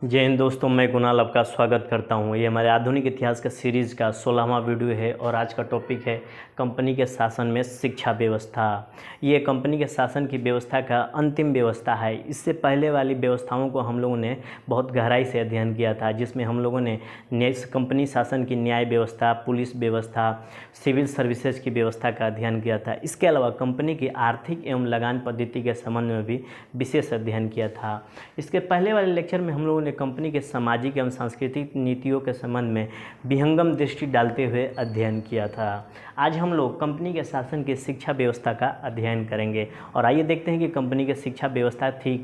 जय हिंद दोस्तों, मैं कुणाल आपका स्वागत करता हूं। ये हमारे आधुनिक इतिहास का सीरीज़ का 16वां वीडियो है और आज का टॉपिक है कंपनी के शासन में शिक्षा व्यवस्था। ये कंपनी के शासन की व्यवस्था का अंतिम व्यवस्था है। इससे पहले वाली व्यवस्थाओं को हम लोगों ने बहुत गहराई से अध्ययन किया था, जिसमें हम लोगों ने कंपनी शासन की न्याय व्यवस्था, पुलिस व्यवस्था, सिविल सर्विसेज की व्यवस्था का अध्ययन किया था। इसके अलावा कंपनी की आर्थिक एवं लगान पद्धति के संबंध में भी विशेष अध्ययन किया था। इसके पहले वाले लेक्चर में हम लोगों ने कंपनी के सामाजिक एवं सांस्कृतिक नीतियों के संबंध में विहंगम दृष्टि डालते हुए अध्ययन किया था। आज हम लोग कंपनी के शासन की शिक्षा व्यवस्था का अध्ययन करेंगे और आइए देखते हैं कि कंपनी की शिक्षा व्यवस्था थी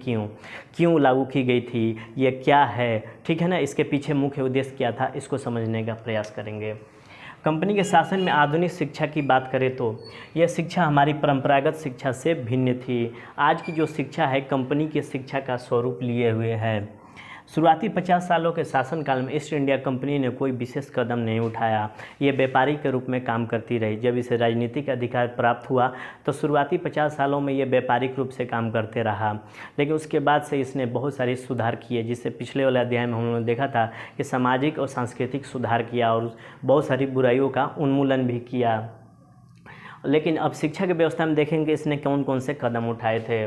क्यों लागू की गई थी, ये क्या है, ठीक है ना। इसके पीछे मुख्य उद्देश्य क्या था, इसको समझने का प्रयास करेंगे। कंपनी के शासन में आधुनिक शिक्षा की बात करें तो यह शिक्षा हमारी परंपरागत शिक्षा से भिन्न थी। आज की जो शिक्षा है कंपनी की शिक्षा का स्वरूप लिए हुए है। शुरुआती 50 सालों के शासनकाल में ईस्ट इंडिया कंपनी ने कोई विशेष कदम नहीं उठाया। ये व्यापारी के रूप में काम करती रही। जब इसे राजनीतिक अधिकार प्राप्त हुआ तो शुरुआती 50 सालों में ये व्यापारिक रूप से काम करते रहा, लेकिन उसके बाद से इसने बहुत सारे सुधार किए, जिससे पिछले वाले अध्याय में हम लोगों ने देखा था कि सामाजिक और सांस्कृतिक सुधार किया और बहुत सारी बुराइयों का उन्मूलन भी किया। लेकिन अब शिक्षा की व्यवस्था में देखेंगे इसने कौन कौन से कदम उठाए थे।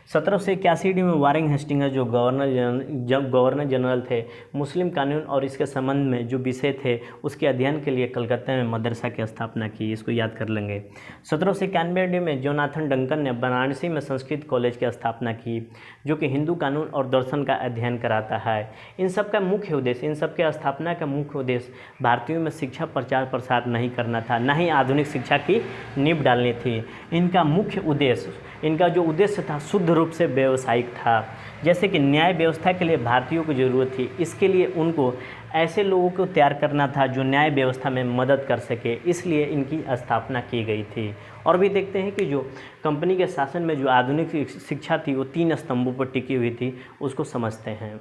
1781 में वारेन हेस्टिंग्स जो गवर्नर जनरल थे, मुस्लिम कानून और इसके संबंध में जो विषय थे उसके अध्ययन के लिए कलकत्ता में मदरसा की स्थापना की। इसको याद कर लेंगे। 1791 में जोनाथन डंकन ने वाराणसी में संस्कृत कॉलेज की स्थापना की, जो कि हिंदू कानून और दर्शन का अध्ययन कराता है। इन सब का मुख्य उद्देश्य, इन सब के स्थापना का मुख्य उद्देश्य भारतीयों में शिक्षा प्रचार प्रसार नहीं करना था, न ही आधुनिक शिक्षा की नींव डालनी थी। इनका मुख्य उद्देश्य, इनका जो उद्देश्य था शुद्ध रूप से व्यावसायिक था। जैसे कि न्याय व्यवस्था के लिए भारतीयों की ज़रूरत थी, इसके लिए उनको ऐसे लोगों को तैयार करना था जो न्याय व्यवस्था में मदद कर सके, इसलिए इनकी स्थापना की गई थी। और भी देखते हैं कि जो कंपनी के शासन में जो आधुनिक शिक्षा थी वो 3 स्तंभों पर टिकी हुई थी, उसको समझते हैं।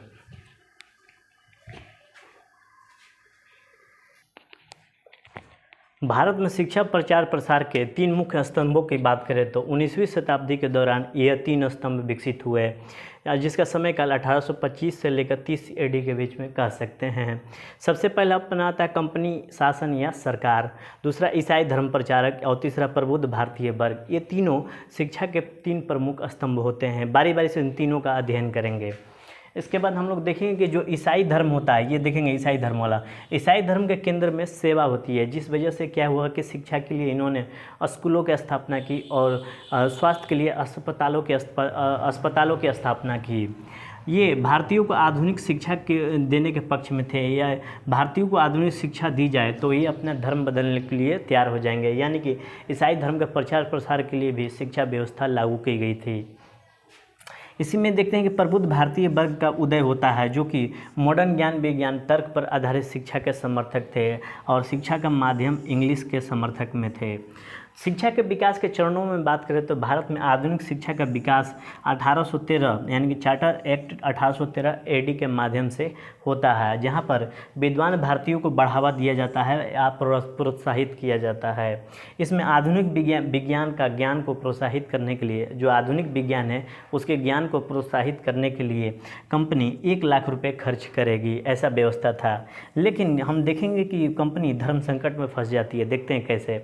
भारत में शिक्षा प्रचार प्रसार के 3 मुख्य स्तंभों की बात करें तो 19वीं शताब्दी के दौरान यह 3 स्तंभ विकसित हुए, जिसका समय काल 1825 से लेकर 30 AD के बीच में कह सकते हैं। सबसे पहला अपना आता है कंपनी शासन या सरकार, दूसरा ईसाई धर्म प्रचारक और तीसरा प्रबुद्ध भारतीय वर्ग। ये तीनों शिक्षा के 3 प्रमुख स्तंभ होते हैं। बारी बारी से इन तीनों का अध्ययन करेंगे। इसके बाद हम लोग देखेंगे कि जो ईसाई धर्म होता है, ये देखेंगे ईसाई धर्म वाला। ईसाई धर्म के केंद्र में सेवा होती है, जिस वजह से क्या हुआ कि शिक्षा के लिए इन्होंने स्कूलों की स्थापना की और स्वास्थ्य के लिए अस्पतालों की स्थापना की। ये भारतीयों को आधुनिक शिक्षा के देने के पक्ष में थे, या भारतीयों को आधुनिक शिक्षा दी जाए तो ये अपना धर्म बदलने के लिए तैयार हो जाएंगे। यानी कि ईसाई धर्म के प्रचार प्रसार के लिए भी शिक्षा व्यवस्था लागू की गई थी। इसी में देखते हैं कि प्रबुद्ध भारतीय वर्ग का उदय होता है, जो कि मॉडर्न ज्ञान विज्ञान तर्क पर आधारित शिक्षा के समर्थक थे और शिक्षा का माध्यम इंग्लिश के समर्थक में थे। शिक्षा के विकास के चरणों में बात करें तो भारत में आधुनिक शिक्षा का विकास 1813 यानी कि चार्टर एक्ट 1813 AD के माध्यम से होता है, जहां पर विद्वान भारतीयों को बढ़ावा दिया जाता है या प्रोत्साहित किया जाता है। इसमें आधुनिक विज्ञान का ज्ञान को प्रोत्साहित करने के लिए, जो आधुनिक विज्ञान है उसके ज्ञान को प्रोत्साहित करने के लिए कंपनी 1 लाख रुपये खर्च करेगी, ऐसा व्यवस्था था। लेकिन हम देखेंगे कि कंपनी धर्म संकट में फंस जाती है। देखते हैं कैसे।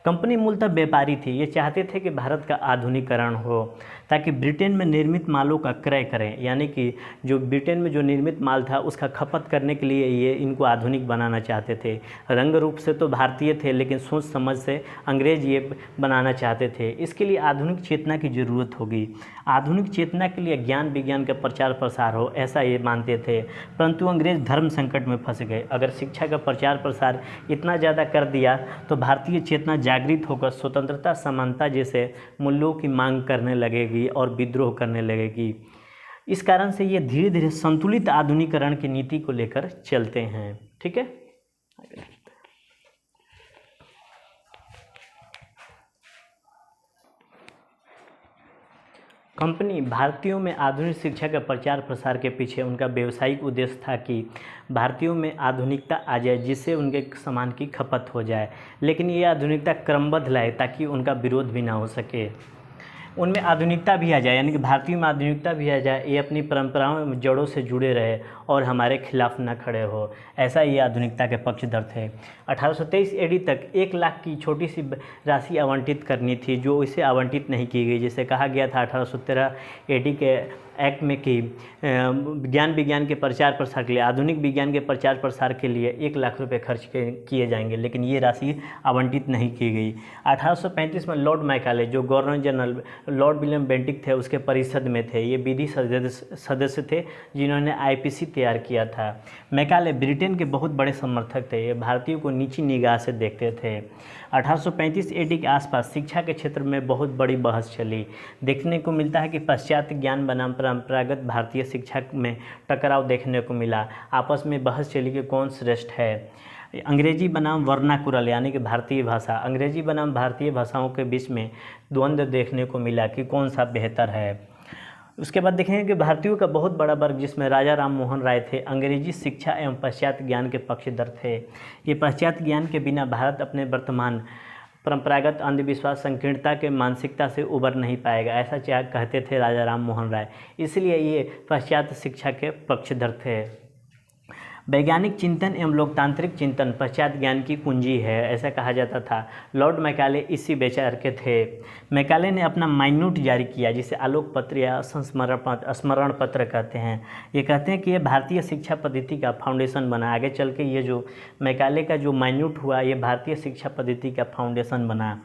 कंपनी मूलतः व्यापारी थी। ये चाहते थे कि भारत का आधुनिकीकरण हो ताकि ब्रिटेन में निर्मित मालों का क्रय करें, यानी कि जो ब्रिटेन में जो निर्मित माल था उसका खपत करने के लिए ये इनको आधुनिक बनाना चाहते थे। रंग रूप से तो भारतीय थे, लेकिन सोच समझ से अंग्रेज ये बनाना चाहते थे। इसके लिए आधुनिक चेतना की ज़रूरत होगी। आधुनिक चेतना के लिए ज्ञान विज्ञान का प्रचार प्रसार हो, ऐसा ये मानते थे। परंतु अंग्रेज धर्म संकट में फंस गए। अगर शिक्षा का प्रचार प्रसार इतना ज़्यादा कर दिया तो भारतीय चेतना जागृत होकर स्वतंत्रता समानता जैसे मूल्यों की मांग करने लगेगी और विद्रोह करने लगेगी। इस कारण से ये धीरे धीरे संतुलित आधुनिकीकरण की नीति को लेकर चलते हैं। ठीक है। कंपनी भारतीयों में आधुनिक शिक्षा के प्रचार प्रसार के पीछे उनका व्यावसायिक उद्देश्य था कि भारतीयों में आधुनिकता आ जाए, जिससे उनके सामान की खपत हो जाए। लेकिन ये आधुनिकता क्रमबद्ध लाए ताकि उनका विरोध भी ना हो सके। उनमें आधुनिकता भी आ जाए, यानी कि भारतीयों में आधुनिकता भी आ जाए, ये अपनी परंपराओं में जड़ों से जुड़े रहे और हमारे खिलाफ न खड़े हो, ऐसा ये आधुनिकता के पक्षधर थे। 1823 एडी तक 1 लाख की छोटी सी राशि आवंटित करनी थी, जो इसे आवंटित नहीं की गई। जैसे कहा गया था 1813 एडी के एक्ट में कि विज्ञान के प्रचार प्रसार के लिए, आधुनिक विज्ञान के प्रचार प्रसार के लिए 1 लाख रुपए खर्च किए जाएंगे, लेकिन ये राशि आवंटित नहीं की गई। 1835 में लॉर्ड मैकाले, जो governor general Lord William Bentinck थे, उसके परिषद में थे। ये विधि सदस्य थे जिन्होंने आईपीसी तैयार किया था। मैकाले ब्रिटेन के बहुत बड़े समर्थक थे, ये भारतीयों को नीची निगाह से देखते थे। 1835 एडी के आसपास शिक्षा के क्षेत्र में बहुत बड़ी बहस चली। देखने को मिलता है कि पाश्चात्य ज्ञान बनाम परंपरागत भारतीय शिक्षा में टकराव देखने को मिला। आपस में बहस चली कि कौन श्रेष्ठ है। अंग्रेजी बनाम वर्नाकुलर, यानी कि भारतीय भाषा, अंग्रेजी बनाम भारतीय भाषाओं के बीच में द्वंद्व देखने को मिला कि कौन सा बेहतर है। उसके बाद देखेंगे कि भारतीयों का बहुत बड़ा वर्ग, जिसमें राजा राम मोहन राय थे, अंग्रेजी शिक्षा एवं पाश्चात्य ज्ञान के पक्षधर थे। ये पाश्चात्य ज्ञान के बिना भारत अपने वर्तमान परंपरागत अंधविश्वास संकीर्णता के मानसिकता से उबर नहीं पाएगा, ऐसा कहते थे राजा राम मोहन राय। इसलिए ये पाश्चात्य शिक्षा के पक्षधर थे। वैज्ञानिक चिंतन एवं लोकतांत्रिक चिंतन पाश्चात्य ज्ञान की कुंजी है, ऐसा कहा जाता था। लॉर्ड मैकाले इसी विचार के थे। मैकाले ने अपना माइन्यूट जारी किया, जिसे आलोक पत्र या स्मरण पत्र कहते हैं। ये कहते हैं कि ये भारतीय शिक्षा पद्धति का फाउंडेशन बना। आगे चल के ये जो मैकाले का जो माइन्यूट हुआ, ये भारतीय शिक्षा पद्धति का फाउंडेशन बना।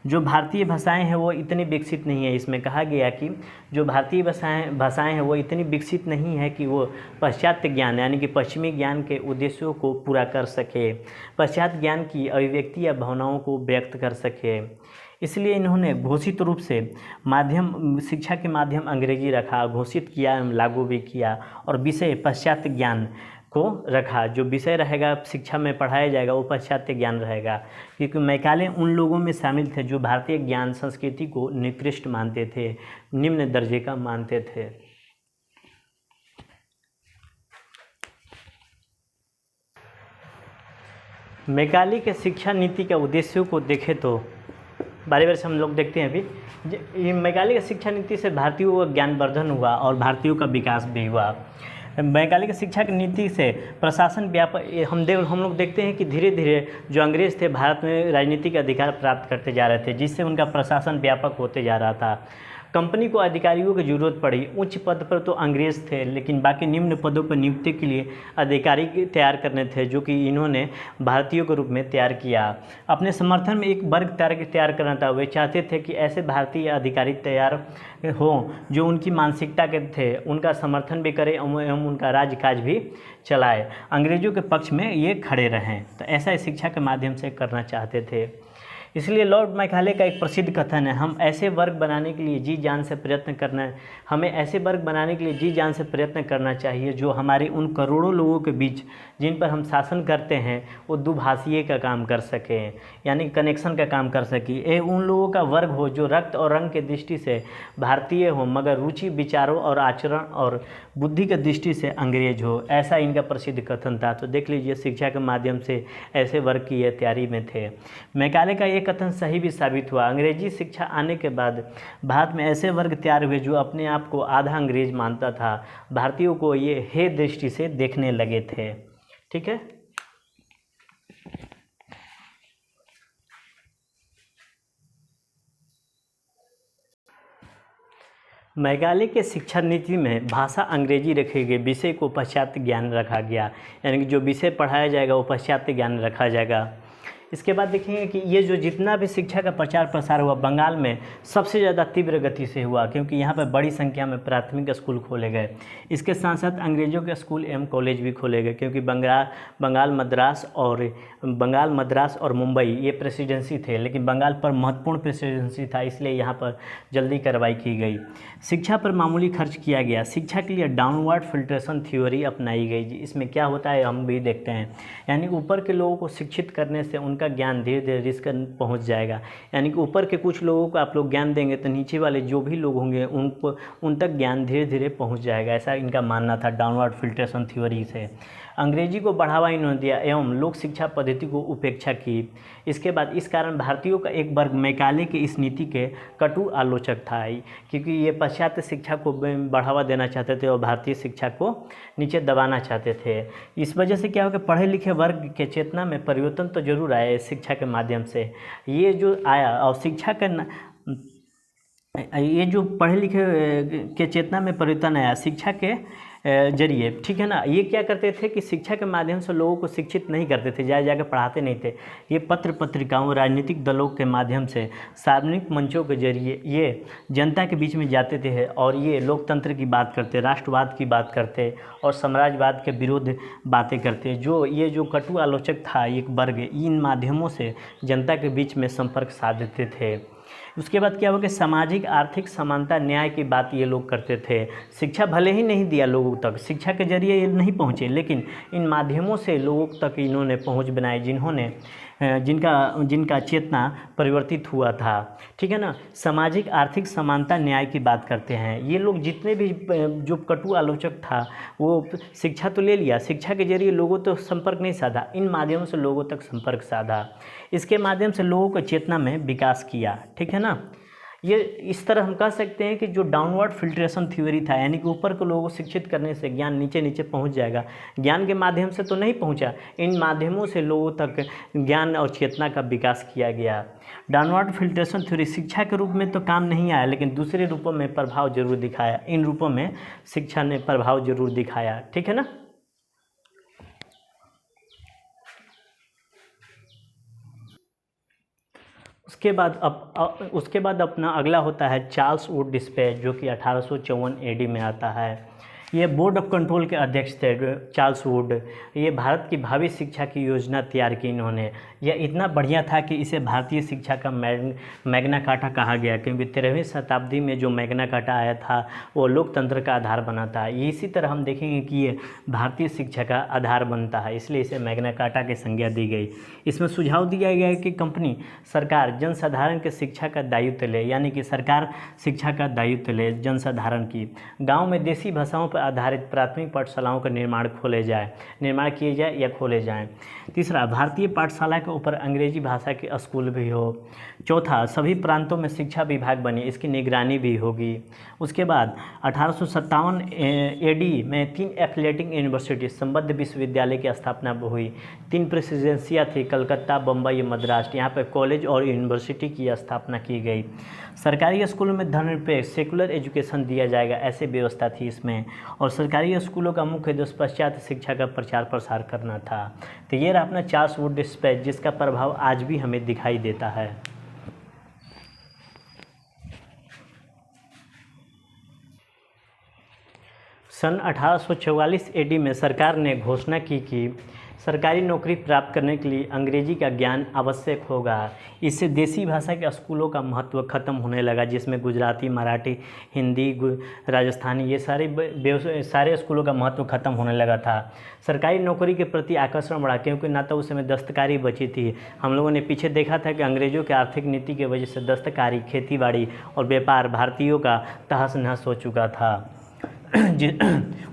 जो भारतीय भाषाएं हैं वो इतनी विकसित नहीं है। इसमें कहा गया कि जो भारतीय भाषाएं हैं वो इतनी विकसित नहीं है कि वो पाश्चात्य ज्ञान, यानी कि पश्चिमी ज्ञान के उद्देश्यों को पूरा कर सके, पाश्चात्य ज्ञान की अभिव्यक्ति या भावनाओं को व्यक्त कर सके। इसलिए इन्होंने घोषित रूप से माध्यम, शिक्षा के माध्यम अंग्रेजी रखा, घोषित किया एवं लागू भी किया, और विषय पाश्चात्य ज्ञान को रखा। जो विषय रहेगा शिक्षा में पढ़ाया जाएगा वो पाश्चात्य ज्ञान रहेगा, क्योंकि मैकाले उन लोगों में शामिल थे जो भारतीय ज्ञान संस्कृति को निकृष्ट मानते थे, निम्न दर्जे का मानते थे। मैकाले के शिक्षा नीति के उद्देश्यों को देखें तो बारी बारी से हम लोग देखते हैं। अभी मैकाले की शिक्षा नीति से भारतीयों का ज्ञानवर्धन हुआ और भारतीयों का विकास भी हुआ। मैकाले की शिक्षा की नीति से प्रशासन व्यापक, हम लोग देखते हैं कि धीरे धीरे जो अंग्रेज़ थे भारत में राजनीतिक अधिकार प्राप्त करते जा रहे थे, जिससे उनका प्रशासन व्यापक होते जा रहा था। कंपनी को अधिकारियों की जरूरत पड़ी। उच्च पद पर तो अंग्रेज़ थे, लेकिन बाकी निम्न पदों पर नियुक्ति के लिए अधिकारी तैयार करने थे, जो कि इन्होंने भारतीयों के रूप में तैयार किया। अपने समर्थन में एक वर्ग तैयार करना था। वे चाहते थे कि ऐसे भारतीय अधिकारी तैयार हों जो उनकी मानसिकता के थे, उनका समर्थन भी करें एवं उनका राजकाज भी चलाए, अंग्रेज़ों के पक्ष में ये खड़े रहें। तो ऐसा शिक्षा के माध्यम से करना चाहते थे। इसलिए लॉर्ड मैकाले का एक प्रसिद्ध कथन है, हम ऐसे वर्ग बनाने के लिए जी जान से प्रयत्न करना है, हमें ऐसे वर्ग बनाने के लिए जी जान से प्रयत्न करना चाहिए जो हमारे उन करोड़ों लोगों के बीच जिन पर हम शासन करते हैं वो दुभाषीय का काम कर सकें, यानी कनेक्शन का काम कर सके। ये उन लोगों का वर्ग हो जो रक्त और रंग के दृष्टि से भारतीय हो, मगर रुचि, विचारों और आचरण और बुद्धि के दृष्टि से अंग्रेज हो। ऐसा इनका प्रसिद्ध कथन था। तो देख लीजिए, शिक्षा के माध्यम से ऐसे वर्ग की ये तैयारी में थे। मैकाले का कथन सही भी साबित हुआ। अंग्रेजी शिक्षा आने के बाद भारत में ऐसे वर्ग तैयार हुए जो अपने आप को आधा अंग्रेज मानता था। भारतीयों को ये हे दृष्टि से देखने लगे थे। ठीक है। मैकाले के शिक्षा नीति में भाषा अंग्रेजी रखी गई, विषय को पाश्चात्य ज्ञान रखा गया, यानी कि जो विषय पढ़ाया जाएगा वो पाश्चात्य ज्ञान रखा जाएगा। इसके बाद देखेंगे कि ये जो जितना भी शिक्षा का प्रचार प्रसार हुआ बंगाल में सबसे ज़्यादा तीव्र गति से हुआ, क्योंकि यहाँ पर बड़ी संख्या में प्राथमिक स्कूल खोले गए। इसके साथ साथ अंग्रेज़ों के स्कूल एवं कॉलेज भी खोले गए, क्योंकि बंगाल मद्रास और मुंबई ये प्रेसिडेंसी थे, लेकिन बंगाल पर महत्वपूर्ण प्रेसिडेंसी था, इसलिए यहाँ पर जल्दी कार्रवाई की गई। शिक्षा पर मामूली खर्च किया गया। शिक्षा के लिए डाउनवर्ड फिल्ट्रेशन थ्योरी अपनाई गई। इसमें क्या होता है हम भी देखते हैं, यानी ऊपर के लोगों को शिक्षित करने से उनका ज्ञान धीरे धीरे रिस्क पहुंच जाएगा। यानी कि ऊपर के कुछ लोगों को आप लोग ज्ञान देंगे तो नीचे वाले जो भी लोग होंगे उन तक ज्ञान धीरे धीरे पहुंच जाएगा। ऐसा इनका मानना था डाउनवर्ड फिल्ट्रेशन थ्योरी से। अंग्रेजी को बढ़ावा इन्होंने दिया एवं लोक शिक्षा पद्धति को उपेक्षा की। इसके बाद इस कारण भारतीयों का एक वर्ग मैकाले की इस नीति के कटु आलोचक था, क्योंकि ये पाश्चात्य शिक्षा को बढ़ावा देना चाहते थे और भारतीय शिक्षा को नीचे दबाना चाहते थे। इस वजह से क्या हो कि पढ़े लिखे वर्ग के चेतना में परिवर्तन तो जरूर आया शिक्षा के माध्यम से। ये जो आया और शिक्षा का ये जो पढ़े लिखे के चेतना में परिवर्तन आया शिक्षा के जरिए, ठीक है ना। ये क्या करते थे कि शिक्षा के माध्यम से लोगों को शिक्षित नहीं करते थे, जाके पढ़ाते नहीं थे। ये पत्र पत्रिकाओं, राजनीतिक दलों के माध्यम से, सार्वजनिक मंचों के जरिए ये जनता के बीच में जाते थे और ये लोकतंत्र की बात करते, राष्ट्रवाद की बात करते और साम्राज्यवाद के विरुद्ध बातें करते। ये जो कटु आलोचक था एक वर्ग, इन माध्यमों से जनता के बीच में संपर्क साधते थे। उसके बाद क्या हुआ कि सामाजिक आर्थिक समानता न्याय की बात ये लोग करते थे। शिक्षा भले ही नहीं दिया लोगों तक, शिक्षा के जरिए ये नहीं पहुँचे, लेकिन इन माध्यमों से लोगों तक इन्होंने पहुँच बनाई, जिनका चेतना परिवर्तित हुआ था, ठीक है ना। सामाजिक आर्थिक समानता न्याय की बात करते हैं ये लोग। जितने भी जो कटु आलोचक था वो शिक्षा तो ले लिया, शिक्षा के जरिए लोगों तो संपर्क नहीं साधा, इन माध्यमों से लोगों तक संपर्क साधा। इसके माध्यम से लोगों को चेतना में विकास किया, ठीक है ना। ये इस तरह हम कह सकते हैं कि जो डाउनवर्ड फिल्ट्रेशन थ्योरी था, यानी कि ऊपर के लोगों को शिक्षित करने से ज्ञान नीचे नीचे पहुंच जाएगा। ज्ञान के माध्यम से तो नहीं पहुंचा, इन माध्यमों से लोगों तक ज्ञान और चेतना का विकास किया गया। डाउनवर्ड फिल्ट्रेशन थ्योरी शिक्षा के रूप में तो काम नहीं आया, लेकिन दूसरे रूपों में प्रभाव जरूर दिखाया। इन रूपों में शिक्षा ने प्रभाव जरूर दिखाया, ठीक है ना। उसके बाद अपना अगला होता है चार्ल्स वुड डिस्पेच, जो कि 1854 एडी में आता है। ये बोर्ड ऑफ कंट्रोल के अध्यक्ष थे चार्ल्स वुड। ये भारत की भावी शिक्षा की योजना तैयार की इन्होंने। यह इतना बढ़िया था कि इसे भारतीय शिक्षा का मैग्ना कार्टा कहा गया, क्योंकि 13वीं शताब्दी में जो मैग्ना कार्टा आया था वो लोकतंत्र का आधार बना था। इसी तरह हम देखेंगे कि ये भारतीय शिक्षा का आधार बनता है, इसलिए इसे मैग्ना कार्टा की संज्ञा दी गई। इसमें सुझाव दिया गया है कि कंपनी सरकार जनसाधारण के शिक्षा का दायित्व ले, यानी कि सरकार शिक्षा का दायित्व ले जनसाधारण की। गाँव में देसी भाषाओं पर आधारित प्राथमिक पाठशालाओं का निर्माण किए जाए या खोले जाएं। तीसरा, भारतीय पाठशाला के ऊपर अंग्रेजी भाषा के स्कूल भी हो। चौथा, सभी प्रांतों में शिक्षा विभाग बने, इसकी निगरानी भी होगी। उसके बाद 1857 एडी में 3 एफिलिएटिंग यूनिवर्सिटी संबद्ध विश्वविद्यालय की स्थापना हुई। 3 प्रेसिडेंसियाँ थी, कलकत्ता, बम्बई, मद्रास। यहाँ पर कॉलेज और यूनिवर्सिटी की स्थापना की गई। सरकारी स्कूलों में धर्मनिरपेक्ष सेकुलर एजुकेशन दिया जाएगा, ऐसी व्यवस्था थी इसमें। और सरकारी स्कूलों का मुख्य उद्देश्य पाश्चात्य शिक्षा का प्रचार प्रसार करना था। तो ये रहा अपना चार्ल्स वुड डिस्पेच, जिसका प्रभाव आज भी हमें दिखाई देता है। सन 1844 एडी में सरकार ने घोषणा की कि सरकारी नौकरी प्राप्त करने के लिए अंग्रेजी का ज्ञान आवश्यक होगा। इससे देसी भाषा के स्कूलों का महत्व खत्म होने लगा, जिसमें गुजराती, मराठी, हिंदी, राजस्थानी, ये सारे स्कूलों का महत्व खत्म होने लगा था। सरकारी नौकरी के प्रति आकर्षण बढ़ा, क्योंकि ना तो उस समय दस्तकारी बची थी। हम लोगों ने पीछे देखा था कि अंग्रेजों की आर्थिक नीति की वजह से दस्तकारी, खेतीबाड़ी और व्यापार भारतीयों का तहस नहस हो चुका था।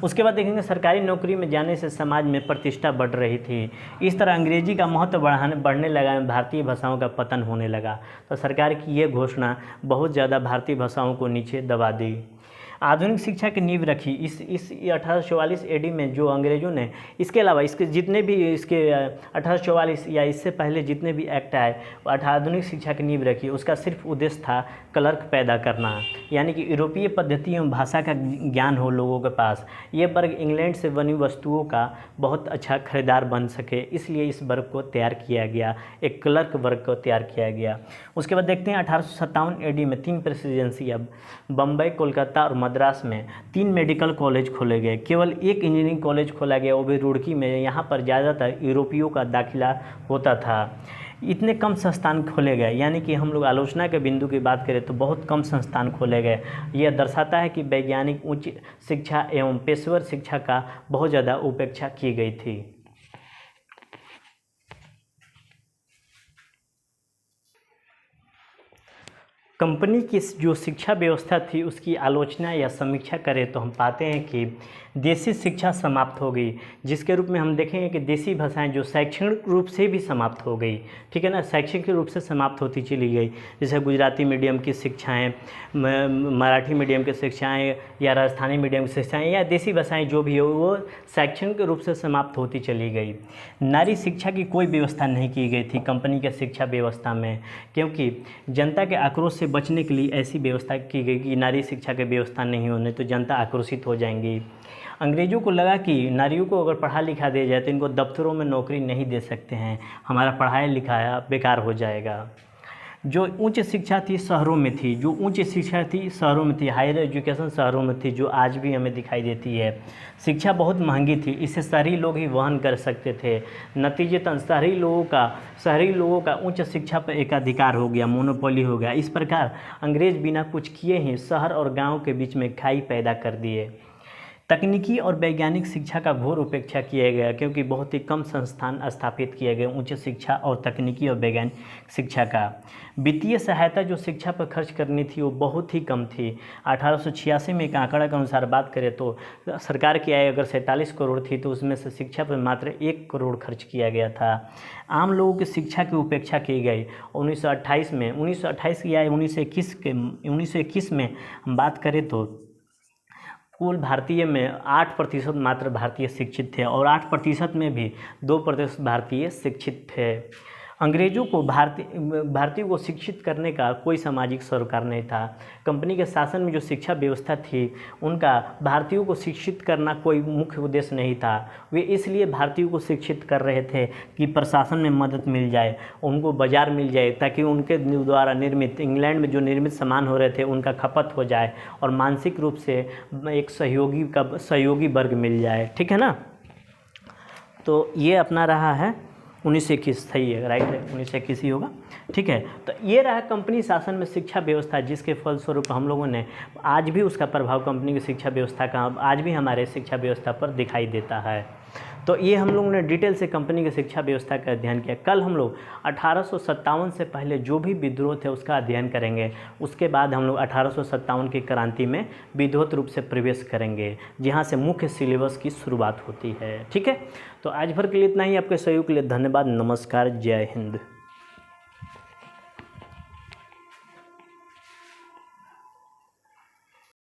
उसके बाद देखेंगे सरकारी नौकरी में जाने से समाज में प्रतिष्ठा बढ़ रही थी। इस तरह अंग्रेजी का महत्व बढ़ने लगा, भारतीय भाषाओं का पतन होने लगा। तो सरकार की ये घोषणा बहुत ज़्यादा भारतीय भाषाओं को नीचे दबा दी। आधुनिक शिक्षा की नींव रखी इस 1844 एडी में जो अंग्रेज़ों ने। इसके अलावा इसके जितने भी 1844 या इससे पहले जितने भी एक्ट आए, आधुनिक शिक्षा की नींव रखी। उसका सिर्फ उद्देश्य था क्लर्क पैदा करना, यानी कि यूरोपीय पद्धतियों भाषा का ज्ञान हो लोगों के पास। ये वर्ग इंग्लैंड से बनी वस्तुओं का बहुत अच्छा खरीदार बन सके, इसलिए इस वर्ग को तैयार किया गया, एक क्लर्क वर्ग को तैयार किया गया। उसके बाद देखते हैं 1857 एडी में 3 प्रेसिडेंसी, अब बम्बई, कोलकाता और मद्रास में 3 मेडिकल कॉलेज खोले गए। केवल 1 इंजीनियरिंग कॉलेज खोला गया, वो भी रुड़की में। यहाँ पर ज़्यादातर यूरोपियों का दाखिला होता था। इतने कम संस्थान खोले गए, यानी कि हम लोग आलोचना के बिंदु की बात करें तो बहुत कम संस्थान खोले गए। यह दर्शाता है कि वैज्ञानिक उच्च शिक्षा एवं पेशेवर शिक्षा का बहुत ज़्यादा उपेक्षा की गई थी। कंपनी की जो शिक्षा व्यवस्था थी उसकी आलोचना या समीक्षा करें तो हम पाते हैं कि देसी शिक्षा समाप्त हो गई, जिसके रूप में हम देखेंगे कि देसी भाषाएं जो शैक्षणिक रूप से भी समाप्त हो गई, ठीक है ना, शैक्षणिक रूप से समाप्त होती चली गई। जैसे गुजराती मीडियम की शिक्षाएं, मराठी मीडियम की शिक्षाएं या राजस्थानी मीडियम की शिक्षाएं या देसी भाषाएं जो भी हो वो शैक्षणिक रूप से समाप्त होती चली गई। नारी शिक्षा की कोई व्यवस्था नहीं की गई थी कंपनी के शिक्षा व्यवस्था में, क्योंकि जनता के आक्रोश से बचने के लिए ऐसी व्यवस्था की गई कि नारी शिक्षा की व्यवस्था नहीं होने तो जनता आक्रोशित हो जाएंगी। अंग्रेज़ों को लगा कि नारियों को अगर पढ़ा लिखा दिया जाए तो इनको दफ्तरों में नौकरी नहीं दे सकते हैं, हमारा पढ़ाया लिखाया बेकार हो जाएगा। जो उच्च शिक्षा थी शहरों में थी, जो उच्च शिक्षा थी शहरों में थी, हायर एजुकेशन शहरों में थी, जो आज भी हमें दिखाई देती है। शिक्षा बहुत महंगी थी, इसे शहरी लोग ही वहन कर सकते थे। नतीजतन शहरी लोगों का उच्च शिक्षा पर एकाधिकार हो गया, मोनोपोली हो गया। इस प्रकार अंग्रेज बिना कुछ किए ही शहर और गाँव के बीच में खाई पैदा कर दिए। तकनीकी और वैज्ञानिक शिक्षा का घोर उपेक्षा किया गया, क्योंकि बहुत ही कम संस्थान स्थापित किए गए उच्च शिक्षा और तकनीकी और वैज्ञानिक शिक्षा का। वित्तीय सहायता जो शिक्षा पर खर्च करनी थी वो बहुत ही कम थी। 1886 में एक आंकड़ा के अनुसार बात करें तो सरकार की आय अगर 47 करोड़ थी तो उसमें से शिक्षा पर मात्र 1 करोड़ खर्च किया गया था। आम लोगों की शिक्षा की उपेक्षा की गई। 1928 की आय 1921 में हम बात करें तो कुल भारतीय में 8% मात्र भारतीय शिक्षित थे और 8% में भी 2% भारतीय शिक्षित थे। अंग्रेज़ों को भारतीयों को शिक्षित करने का कोई सामाजिक सरोकार नहीं था। कंपनी के शासन में जो शिक्षा व्यवस्था थी उनका भारतीयों को शिक्षित करना कोई मुख्य उद्देश्य नहीं था। वे इसलिए भारतीयों को शिक्षित कर रहे थे कि प्रशासन में मदद मिल जाए, उनको बाज़ार मिल जाए, ताकि उनके द्वारा निर्मित इंग्लैंड में जो निर्मित सामान हो रहे थे उनका खपत हो जाए और मानसिक रूप से एक सहयोगी वर्ग मिल जाए, ठीक है ना। तो ये अपना रहा है 1921, सही है, राइट है, 1921 ही होगा, ठीक है। तो ये रहा कंपनी शासन में शिक्षा व्यवस्था, जिसके फलस्वरूप हम लोगों ने आज भी उसका प्रभाव कंपनी की शिक्षा व्यवस्था का आज भी हमारे शिक्षा व्यवस्था पर दिखाई देता है। तो ये हम लोगों ने डिटेल से कंपनी की शिक्षा व्यवस्था का अध्ययन किया। कल हम लोग 1857 से पहले जो भी विद्रोह थे उसका अध्ययन करेंगे। उसके बाद हम लोग 1857 की क्रांति में विधिवत रूप से प्रवेश करेंगे, जहाँ से मुख्य सिलेबस की शुरुआत होती है, ठीक है। तो आज भर के लिए इतना ही। आपके सहयोग के लिए धन्यवाद। नमस्कार, जय हिंद।